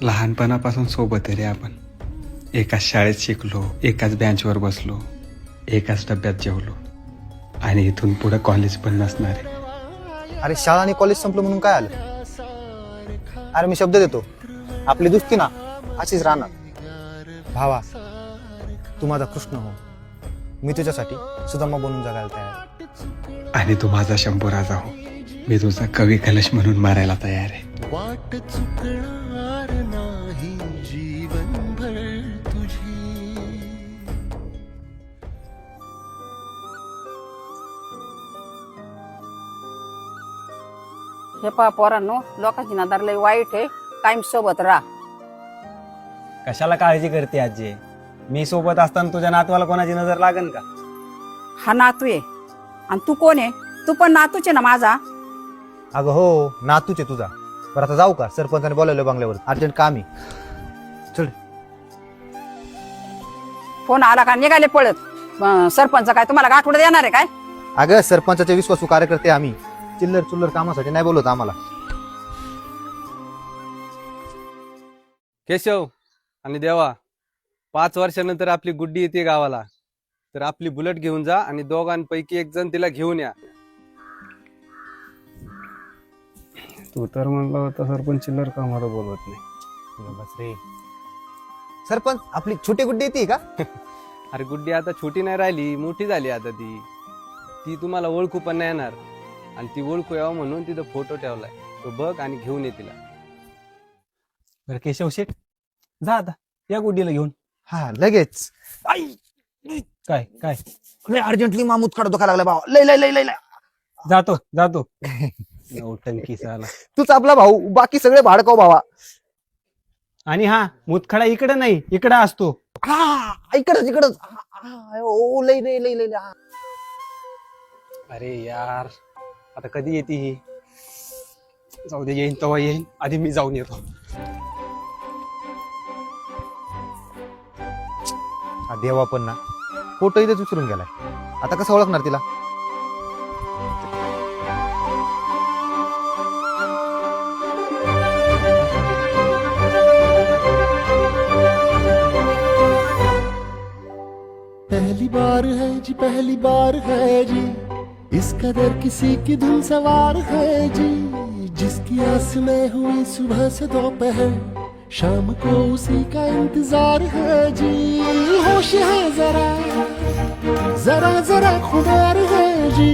लहानपणापासून सोबत आहे रे आपण. एकाच शाळेत शिकलो, एकाच बेंचवर बसलो, एकाच डब्यात जेवलो आणि इथून पुढे कॉलेज पण नसणार आहे. अरे शाळा आणि कॉलेज संपलं म्हणून काय आलं? अरे मी शब्द देतो, आपली दुस्ती ना अशीच राहणार. भावा, तू माझा कृष्ण हो, मी तुझ्यासाठी सुदामा बनून जगायला तयार आहे. आणि तू माझा शंभू राजा हो, मी तुझा कवी कलश म्हणून मारायला तयार आहे. वाट चुकणार नाही जीवनभर तुझी. हे पहा पोरांनो, लोकांची नजर लय वाईट आहे. टाइम सोबत राहा. कशाला काळजी करते आजी? मी सोबत असताना तुझ्या नातवाला कोणाची नजर लागन का? हा नातू आहे आणि तू कोण आहे? तू पण नातूच आहे ना माझा. अगं हो, नातूच आहे तुझा. बरं आता जाऊ का? सरपंचाने बोलावलं बंगल्यावर, अर्जंट काम आहे. चल. फोन आला का निघाले पळत. सरपंच काय तुम्हाला गाठवड देणार आहे काय? अगं सरपंचाचे विश्वासू कार्यकर्ते आम्ही, चिल्लर चुल्लर कामासाठी नाही बोलवत आम्हाला. केशव आणि देवा, 5 वर्षानंतर आपली गुड्डी येते गावाला, तर आपली बुलेट घेऊन जा आणि दोघांपैकी एक जण तिला घेऊन या. तू तर म्हणला होता सरपंच चिल्लर कामाला बोलवत नाही. बस रे. सरपंच, आपली छोटी गुड्डी येते का? अरे गुड्डी आता छोटी नाही राहिली, मोठी झाली आता ती. ती तुम्हाला ओळखू पण नाही येणार, आणि ती ओळखू यावं म्हणून तिथं फोटो ठेवलाय, तो बघ आणि घेऊन ये तिला. बरं केशव शेठ, जा आता या गुड्डीला घेऊन. हा लगेच. काय काय लय अर्जंटली मामूद काढ दुखा लागला भावा. लय लय लय लय लय. जातो जातो. नौटंकी साला. तूच आपला भाऊ, बाकी सगळे भाडकाव भावा. आणि हा मुतखडा इकडे नाही, इकडे असतो. हा इकडच इकडच. ओ लय लय लय लय लय. अरे यार, आता कधी येते ही? जाऊ दे, येईन तेव्हा येईन, आधी मी जाऊन येतो. हा देवा पण ना फोटो इथेच विसरून गेलाय. आता कसं ओळखणार तिला? पहली बार है जी, पहली बार है जी, इस कदर किसी की धुन सवार है जी. जिसकी आस में हुई सुबह से दोपहर, शाम को उसी का इंतजार है जी. होश है जरा जरा जरा खुदार है जी.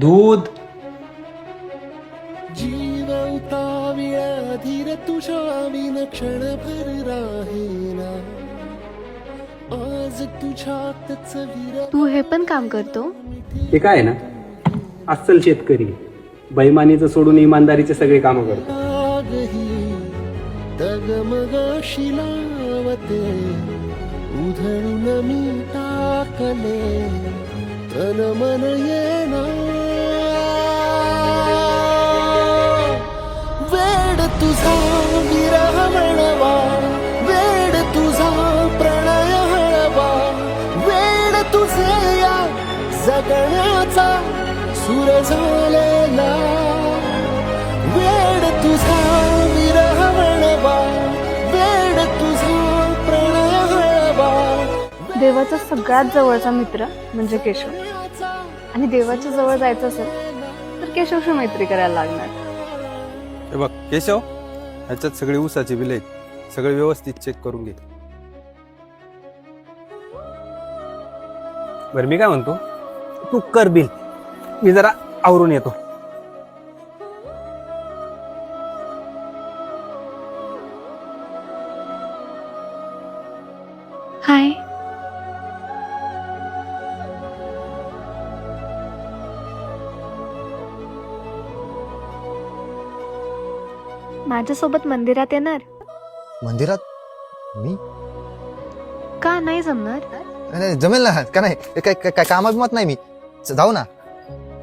दूध. जीव उताविळा धीर तुझ्या विन क्षणभर राहेना आज तुझ्यातच विर तू हे पण काम करतो. ते काय ना अस्सल शेतकरी बैमानीचं सोडून इमानदारीचे सगळे कामं करतो. आगही डगमगाशी लावते उधळून मी टाकले तन मन येना वेड तुझा विरह म्हणवा वेड तुझा प्रणय हळवा वेड तुझे या जगण्याचा सूर झालेला वेड तुझा विरह म्हणवा वेड तुझा प्रणय हळवा देवाचा सगळ्यात जवळचा मित्र म्हणजे केशव. आणि देवाच्या जवळ जायचं असेल तर केशवशी मैत्री करायला लागणार. हे बघ केशव, ह्याच्यात सगळे ऊसाचे बिल आहेत, सगळे व्यवस्थित चेक करून घे. बरं मी काय म्हणतो, तू कर बिल, मी जरा आवरून येतो. हाय. माझ्यासोबत मंदिरात येणार मंदिरात मी का नाही जमणार. नाही, जमेल ना का नाही. काय काय काय कामाभिमत नाही मी. जाऊ ना.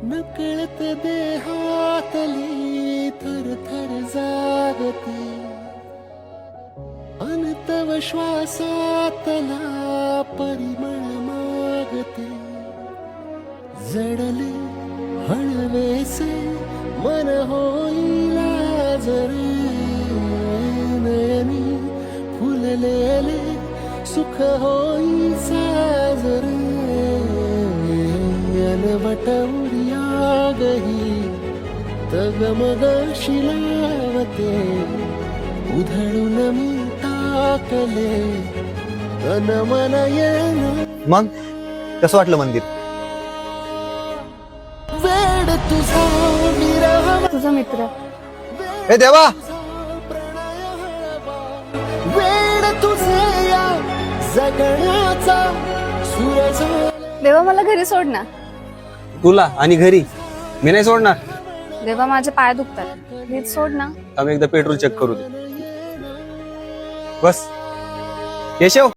नकळत देहातली थर थर जागते अनतव श्वासातला परिमळ मागते जडले हळवेसे मन होईला जरे नयनी फुललेले सुख होई साजरे अनवट उर्या गही तगमगाशी लावते उधळून मी टाकले तन मन येणं मग कसं वाटलं मंदिर. वेड तुझा विरह तुझा मित्र. ए देवा. वेड तुझे या जगण्याचा सूर झाला देवा मला घरी सोड ना. तुला आणि घरी मी नाही सोडणार. देवा माझे पाय दुखतात, प्लीज सोड ना. आम्ही एकदा पेट्रोल चेक करू दे. बस केशव,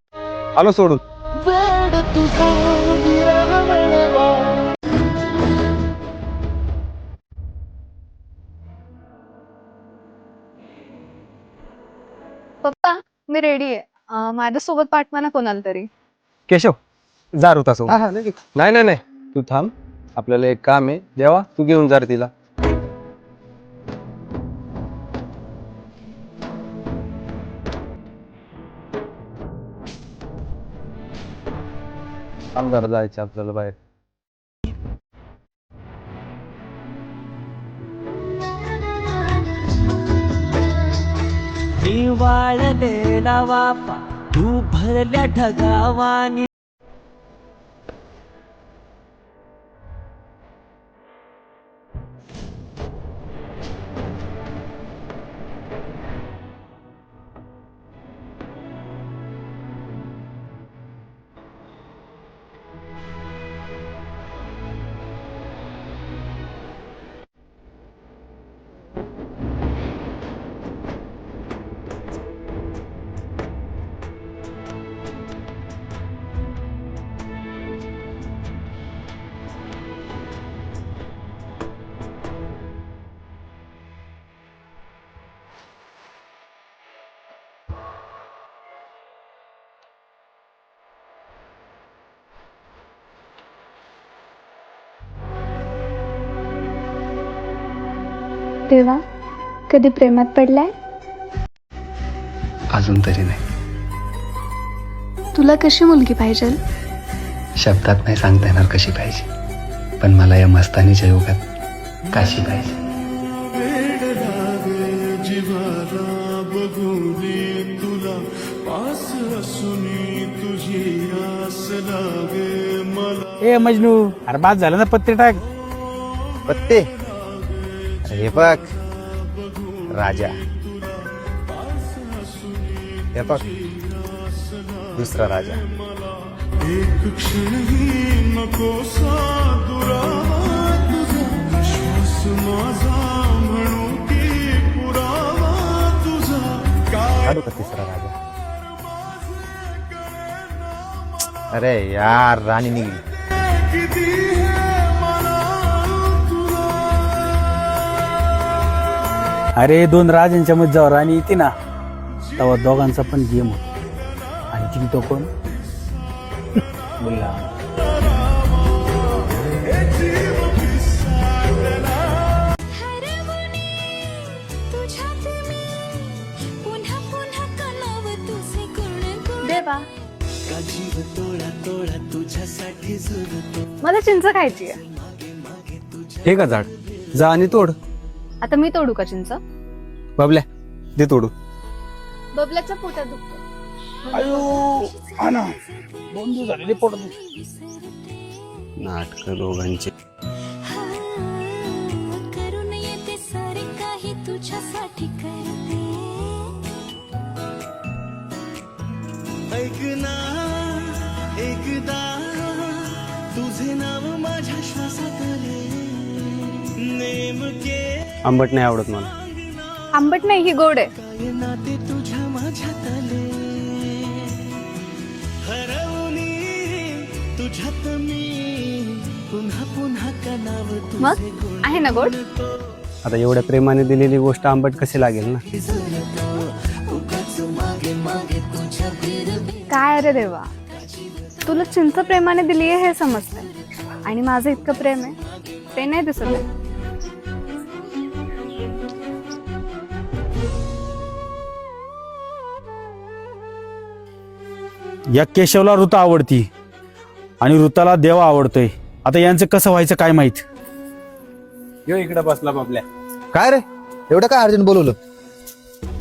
आलो सोडून. वेड तुझा विरह म्हणवा पप्पा मी रेडी आहे. माझ्यासोबत पाठवा कोणाला तरी. केशव जा होता सो. नाही नाही नाही, तू थांब, आपल्याला एक काम आहे. देवा तू घेऊन जा रे तिला. आमदार जायचं आपल्याला बाहेर. वाळलेला वापा तू भरल्या ढगावानी देवा कधी प्रेमात पडलाय. अजून तरी नाही. तुला कशी मुलगी पाहिजे. शब्दात नाही सांगता येणार कशी पाहिजे, पण मला या मस्तानीच्या युगात काशी पाहिजे. वेड लागे जीवाला बघूने तुला पास असूनी तुझी आस लागे मला. ए मजनू, अरे बाद झालं ना, पत्ते टाक. पत्ते अरे हे बघ राजा, हे बघ दुसरा राजा. काढू का तिसरा राजा? अरे यार राणी निघली. अरे दोन राजांच्या मध्ये जेव्हा राणी येते ना तेव्हा दोघांचा पण गेम होतो आणि जिंकतो कोण? मुलगा. देवा मला चिंच खायची आहे. हे का झाड, जा आणि तोड. आता मी तोडू का चिंच? बाबल्या दे तोडू. बबल्याच्या पोटात दुखतो. नाटक दोघांचे. करून येते सारे काही तुझ्यासाठी करते. ऐकना एकदा तुझे नाव माझ्या श्वासात आले. नेमके आंबट नाही आवडत मला. आंबट नाही, ही गोड आहे. नाते तुझ्या माझ्यात आले. हरवणी तुझ्यात मी पुन्हा पुन्हा का नाव मग आहे ना गोड? आता एवढ्या प्रेमाने दिलेली गोष्ट आंबट कशी लागेल ना. काय रे देवा, तुला चिंच प्रेमाने दिली आहे हे समजतंय आणि माझं इतकं प्रेम आहे ते नाही दिसत आहे. या केशवला ऋता आवडती आणि ऋताला देवा आवडतोय. आता यांचं कसं व्हायचं काय माहित. यो इकडे बसला बाबल्या. काय रे एवढं काय अर्जंट बोलवलं?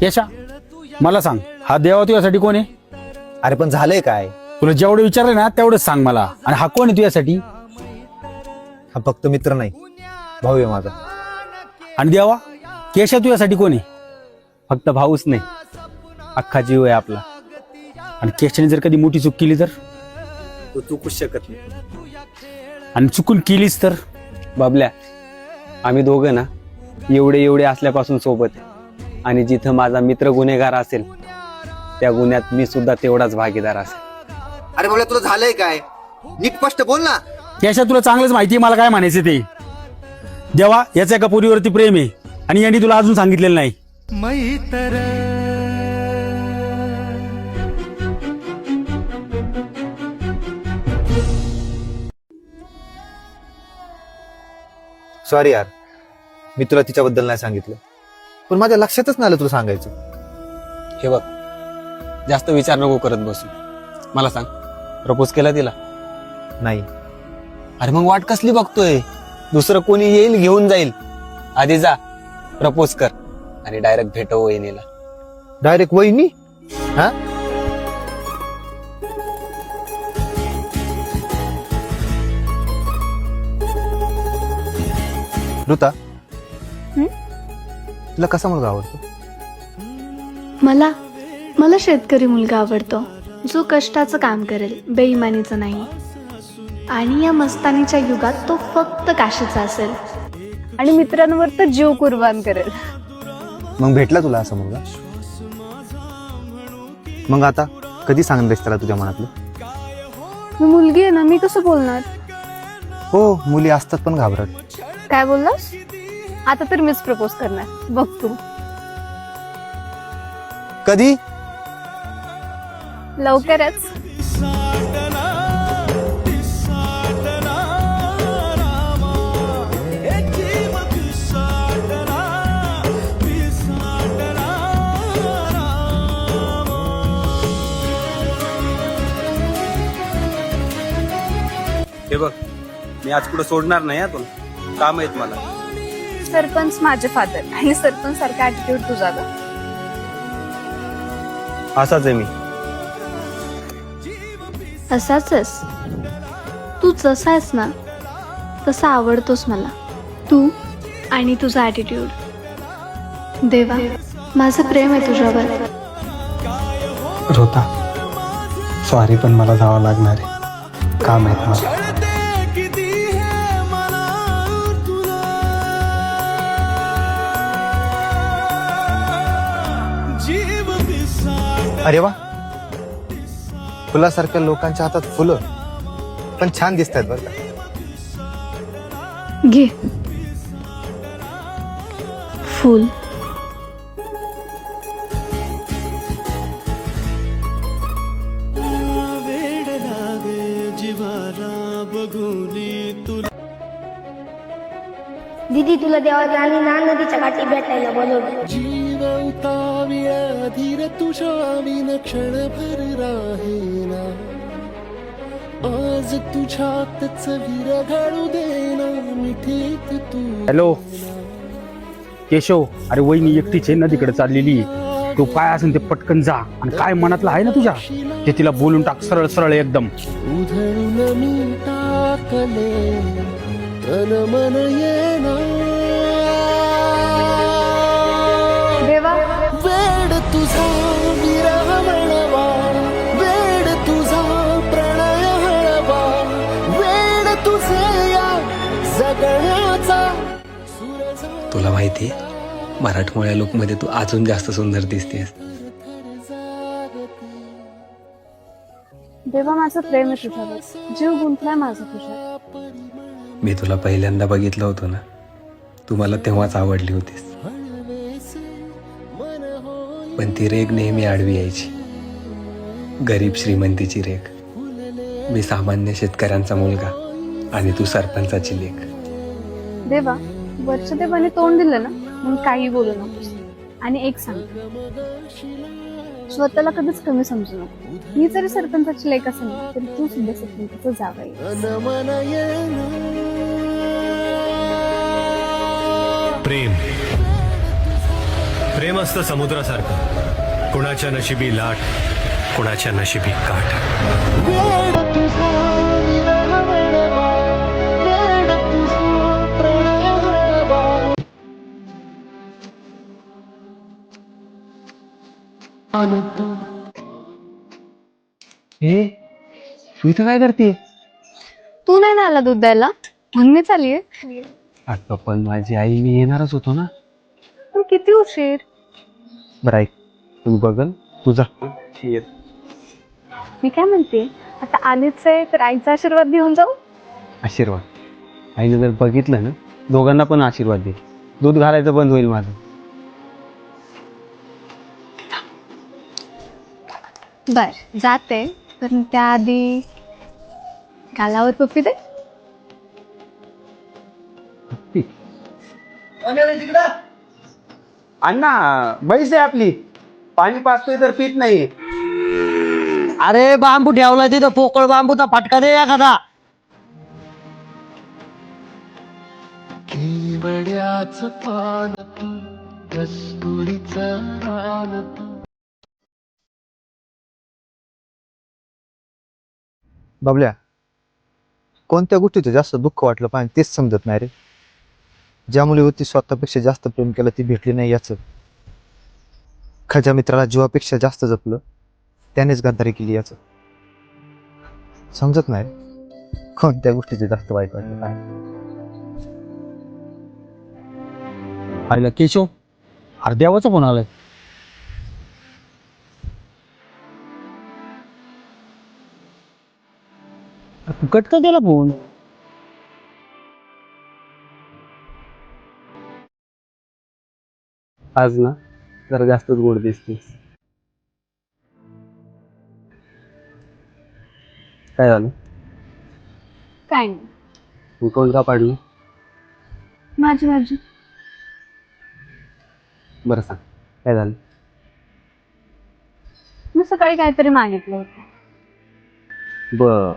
केशा मला सांग, हा देवा तुझ्यासाठी कोण आहे? अरे पण झालंय काय? तुला जेवढं विचारलं ना तेवढंच सांग मला. आणि हा कोण आहे तुझ्यासाठी? हा फक्त मित्र नाही, भाऊ आहे माझा. आणि देवा केशा तुझ्यासाठी कोण आहे? फक्त भाऊच नाही, अख्खा जीव आहे आपला. आणि केशाने जर कधी मोठी चूक केली तर? तो चुकूच शकत नाही. आणि चुकून केलीच तर? बाबल्या आम्ही दोघं ना एवढे एवढे असल्यापासून सोबत आहे. आणि जिथं माझा मित्र गुन्हेगार असेल त्या गुन्ह्यात मी सुद्धा तेवढाच भागीदार असेल. अरे बोला तुला झालंय काय? नीट स्पष्ट बोल ना. केशा तुला चांगलंच माहिती आहे मला काय म्हणायचं ते. देवा याचा एका पोरीवरती प्रेम आहे आणि यांनी तुला अजून सांगितलेलं नाही. सॉरी यार, मी तुला तिच्याबद्दल नाही सांगितलं, पण माझ्या लक्षातच नाही आलं तुला सांगायचं. हे बघ, जास्त विचार नको करत बसू. मला सांग, प्रपोज केला तिला? नाही. अरे मग वाट कसली बघतोय? दुसरं कोणी येईल घेऊन जाईल. आधी जा प्रपोज कर आणि डायरेक्ट भेटव वहिनीला. डायरेक्ट वहिनी? हा ऋता, तुला कसा मुलगा आवडतो? मला शेतकरी मुलगा आवडतो, जो कष्टाचं काम करेल, बेईमानीचं नाही. आणि या मस्तानीच्या युगात तो फक्त काशीचा असेल आणि मित्रांवर तर जीव कुर्बान करेल. मग भेटला तुला असा मुलगा? मग आता कधी सांगतेस त्याला तुझ्या मनातलं? मी मुलगी आहे ना, मी कसं बोलणार? हो, मुली असतात पण घाबरत. काय बोललास? आता तर मीच प्रपोज करणार, बघ तू. कधी? लवकरच. हे बघ, मी आज कुठं सोडणार नाही हा तुला. काम आहेत मला. सरपंच माझे फादर आणि सरपंच सारखा ऍटिट्यूड तुझा ग. असाच आहे मी. असाच आहेस तू, जसा आहेस ना तसा आवडतोस मला. तू आणि तुझा ॲटिट्यूड. देवा, माझं प्रेम आहे तुझ्यावर. रोता सॉरी, पण मला जावं लागणार आहे, काम आहेत मला. अरे वा, फुलासारख्या लोकांच्या हातात फुलं पण छान दिसत आहेत बरं का. घे फूल. दीदी तुला देवाच्या आणि ना नदीच्या काठी भेटायला बोलवलं. जीवताविया धीर तुझ्या विन क्षणभर राहेना. आज तुझ्यातच विरघळू देना मिठीत तू. हॅलो केशव, अरे वहिनी एकटीच आहे नदीकडे चाललेली. तो काय असेल ते पटकन जा, आणि काय मनातलं आहे ना तुझ्या ते तिला बोलून टाक, सरळ सरळ एकदम. उधळून मी टाकले तन मन येना. देवा, वेड तुझा विरह म्हणवा, वेड तुझा प्रणय हळवा, वेड तुझे या जगण्याचा सूरज. तुला माहिती आहे, मराठमोळ्या लोकमध्ये तू अजून जास्त सुंदर दिसतेस. देवा, माझं प्रेम आहे तुझ्यावर. जीव गुंतलाय माझा तुझ्यात. मी तुला पहिल्यांदा बघितलं होतं ना, तू मला तेव्हाच आवडली होतीस. पण ती रेग नेहमी आडवी यायची, गरीब श्रीमंतीची रेग. मी सामान्य शेतकऱ्यांचा मुलगा आणि तू सरपंचाची लेक. देवा, वर्षदेवाने तोंड दिलं ना म्हणून काही बोलू नकोस. आणि एक सांग, स्वतःला कधीच कमी समजू नको. मी जरी सरपंचाची लेक असेल ना, तरी तू सुद्धा सरपंचाचं जावई. तन मन येना. प्रेम प्रेम असतं समुद्रासारखं, कुणाच्या नशिबी लाट, कुणाच्या नशिबी काठ. वेड तुझा विरह म्हणवा, वेड तुझा प्रणय हळवा. हे तू इथं काय करते? तू नाही ना आला दूध द्यायला म्हणून मी चाललीये. अगं पण माझी आई, मी येणारच होतो ना. पण किती उशीर. बरं ऐक, तू बघल तुझा. मी काय म्हणते, आता आलीच आहे तर आईचा आशीर्वाद घेऊन जाऊ. आशीर्वाद? आईने जर बघितलं ना, दोघांना पण आशीर्वाद दे. दूध घालायचं बंद होईल माझं. बर जाते, पण त्याआधी गालावर पप्पी दे. अण्णा, म्हैस आहे आपली, पाणी पाचतोय तर पीत नाही. अरे बांबू ठेवला तिथं, पोकळ बांबूचा फटका दे एखादा. केवड्याच पान तू, कस्तुरीचं रान तू. बाबल्या, कोणत्या गोष्टीचं जास्त दुःख वाटलं पाहिजे तेच समजत नाही रे. ज्या मुलीवरती स्वतःपेक्षा जास्त प्रेम केलं ती भेटली नाही याचं. खऱ्या मित्राला जीवापेक्षा जास्त जपलं त्यानेच गद्दारी केली याचं. समजत नाही कोणत्या गोष्टीचे जास्त वाईट वाटलं काय. आईला केशव, अर्ध्यावाचा फोन आलाय. तू कट का दिला फोन? आज ना जरा जास्तच गोड दिसतेस. काय झालं? काय नाही, तू कोण का पाडली? माझी मर्जी. बरं सांग, काय झालं? मी सकाळी काहीतरी मागितलं होतं. बर,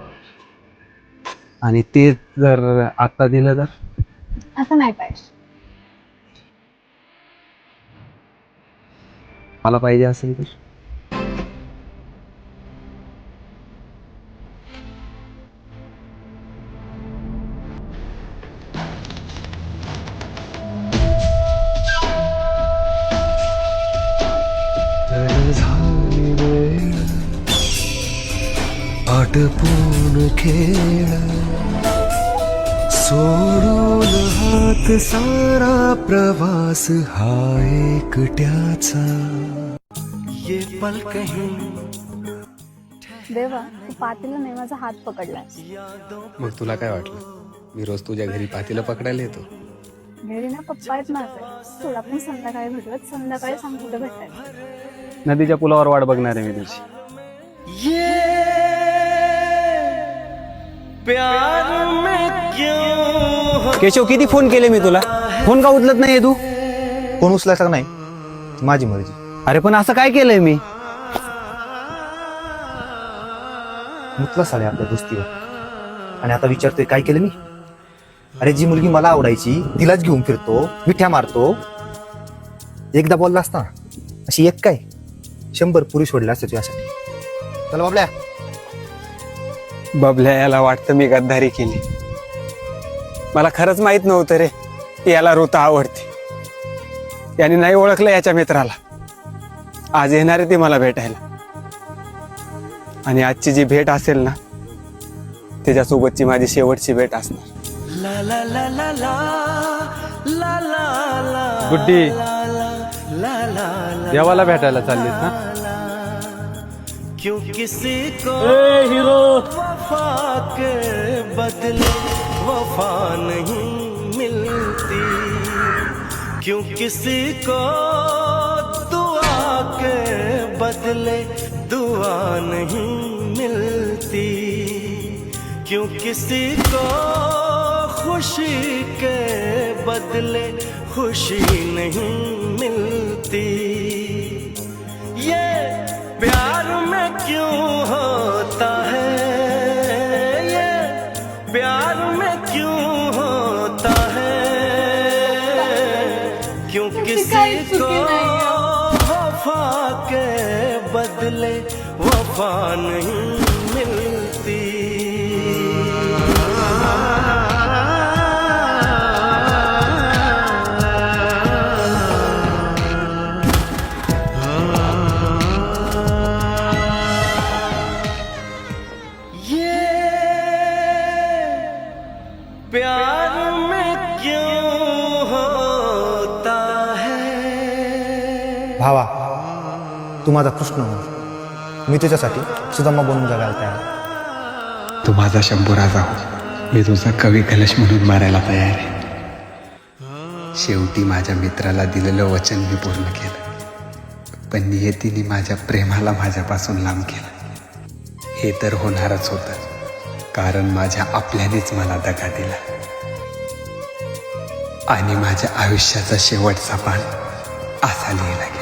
आणि ते जर आता दिलं तर? असं नाही पाहिजे. मला पाहिजे असेल तर? दडपून खेळ सोडून हात सारा प्रवास हा एकट्याचा ये पल कहीं देवा तू पातेला नाही माझा हात पकडलास. मग तुला काय वाटलं मी रोज तुझ्या घरी पातीला पकडायला येतो? घरी ना पप्पा आहेत माझे. थोडा पण संध्याकाळी भेटवत, संध्याकाळी सांग कुठं भेटायला. नदीच्या पुलावर वाट बघणार आहे मी तुझी. केशव, किती फोन केले मी तुला, फोन का उचलत नाहीये तू? फोन उचलायचा का नाही माझी मर्जी. अरे पण असं काय केलंय मी? मुतला साले आपल्या दोस्तीवर, आणि आता विचारतोय काय केलं मी? अरे जी मुलगी मला आवडायची तिलाच घेऊन फिरतो, मिठ्या मारतो. एकदा बोलला असता अशी एक काय 100 पुरी सोडल्या असते तुझ्यासाठी. चला बाबल्या. बबल्या याला वाटतं मी गद्दारी केली. मला खरंच माहित नव्हतं रे की याला ऋता आवडते. याने नाही ओळखलं याच्या मित्राला. आज येणार आहे ती मला भेटायला, आणि आजची जी भेट असेल ना त्याच्यासोबतची माझी शेवटची भेट असणार. गुड्डी, देवाला भेटायला चाललीस ना? क्यों किसी को वफा के बदले वफा नहीं मिलती, क्यों किसी को दुआ के बदले दुआ नहीं मिलती, क्यों किसी को खुशी के बदले खुशी नहीं मिलती, ये प्यार में क्यों होता है, ये प्यार में क्यों होता है, क्यों किसी को वफा के बदले वफा नहीं मिलती. प्यार में क्यों होता है. भावा, तू माझा कृष्ण हो. मी तुझ्यासाठी सुदामा बनून जगायला तयार. तू माझा शंभूराजा हो. मी तुझा कवी कलश म्हणून मारायला तयार आहे. शेवटी माझ्या मित्राला दिलेलं वचन मी पूर्ण केलं, पण नियतीने माझ्या प्रेमाला माझ्यापासून लांब केलं. हे तर होणारच होतं, कारण माझ्या आपल्यानेच मला दगा दिला, आणि माझ्या आयुष्याचा शेवटचा पान असा लिहिला गेला.